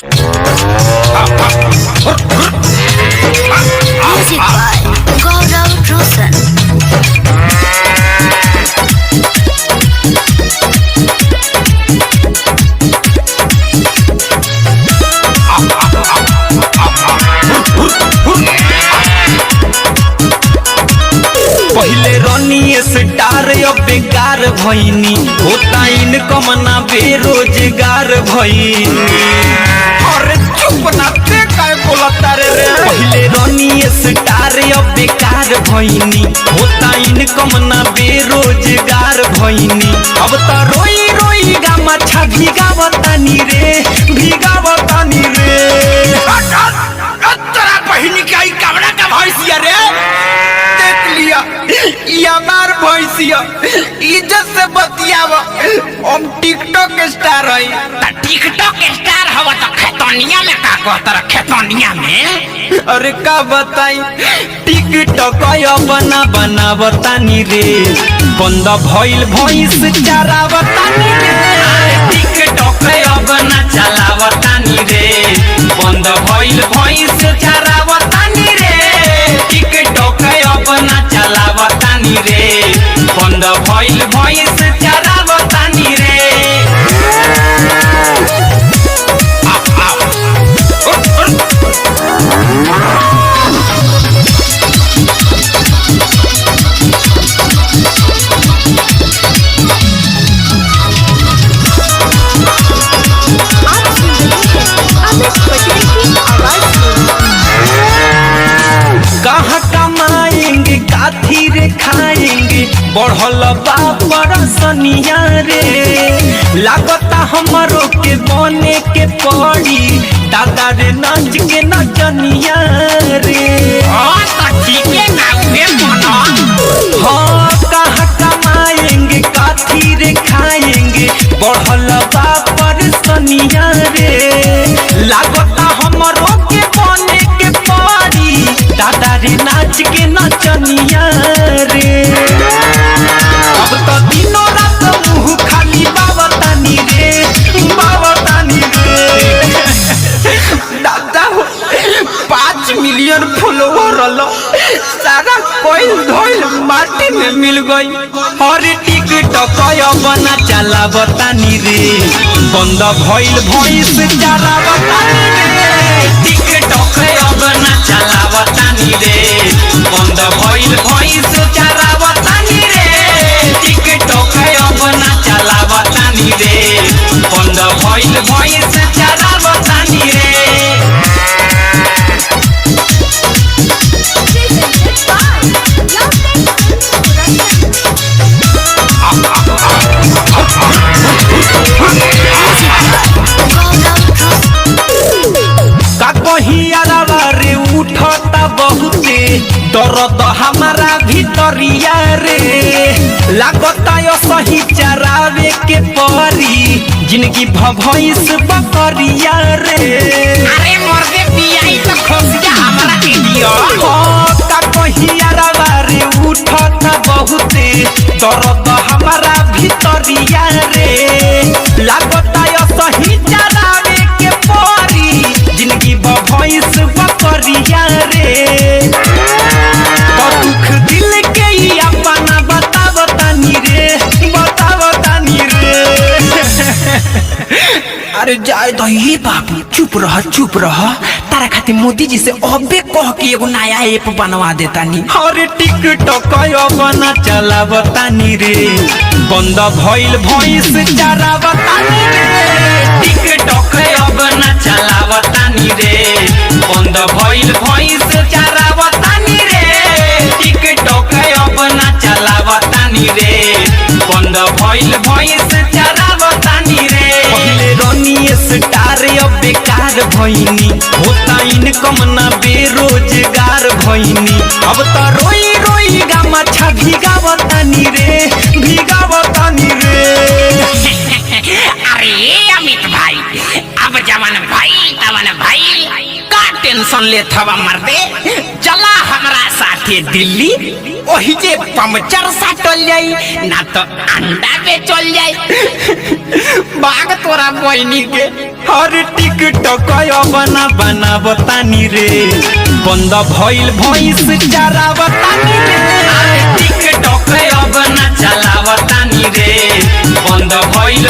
Music by Gaurav Roshan. पहले रनिए star अब बेकार भईनी होता इनकम ना बेरोजगार भईनी। अरे चुप ना ते काय बोलता रे। पहले रनिए स्टार अब बेकार भईनी होता इनकम ना बेरोजगार भईनी। अब तो रोई रोई गामा छा भिगावतानी रे भिगावतानी रे। तेरा बहिनी का ई कमरा का भैंसिया रे देख लिया ये हमार भैंसिया इज्जत से बतियावा। हम टिकटॉक स्टार है। टिकटॉक स्टार हवा तो खेतोनिया में का कहता रहा खेतोनिया में। अरे का बताई टिकटॉक बना बना बतानी रे बंद भइल भैंस चरावतानी रे। टिकटॉक बना चलावतानी रे बंद भइल भैंस चरावतानी रे। टिकटॉक बना चलावतानी रे बंद भइल भैंस चरावतानी रे। कहाँ कमाएंगे काथी रे खाएंगे बढ़ल बापर सनिया रे। लागता हमारो के बने के पड़ी दादा रे नाच के नचनिया रे। हाँ कहाँ कमाएंगे काथी रे खाएंगे बढ़ल बापर सनिया रे। लागता हमारो के बने के पड़ी दादा रे नाच के नचनिया रे। अब तो दिनों रात मुँह खाली बावतानी रे बावतानी रे। दादा 5 मिलियन फॉलोवर रलो सारा कोई धोइल माटी में मिल गई। और टिकटॉक बना चला बतानी रे बंद भइल भैंस चरावतानी रे। टिकटॉक बना चला बतानी रे बंद भइल भैंस चरावतानी रे। टिकटॉक बना चला बतानी रे बंद भइल भैंस चरावतानी रे। का कहियारा रे उठता बहुते दर्द हमारा भीतरिया रे। लागता यो सही चरावे के परी जिंदगी भैंस बकरिया रे। अरे मर्दे पियाई तो खोसिया हमारा के दियो। का कहियारा रे उठता बहुते दर्द हमारा भीतरिया रे। लागता यो सही चरावे के परी जिंदगी भैंस बकरिया रे। तो दुख दिल के ही अपना बतावतानी रे बतावतानी रे। अरे जाए तो ये बाबू चुप रह तारा खातिर मोदी जी से अबे कह के एगो नया ऐप बनवा देता नी। अरे टिकटॉक बना चलावतानी रे बंद भइल भैंस चरावतानी रे। टिकटॉक बना चलावतानी रे बंद भइल भैंस चरावतानी रे। टिकटॉक बना चलावतानी रे बंद भइल भैंस चरावतानी रे। पहले रनिए स्टार अब बेकार भईनी होता इनकम ना बेरोजगार भईनी। अब तो रोई रोई गामा छा भिगावतानी रे भिगावतानी रे। अरे अमित भाई अब जवान भाई का टेंशन ले थवा मर्दे। चला हमरा साथे दिल्ली ओही जे पंचर साटल जाई ना तो अंडा बेचल जाई। बाग तोरा बहनी के हर टिकटॉक बना बतानी रे बंद भइल भइस चारा बतानी रे टिकटॉक अब न चलावतानी रे बंद भइल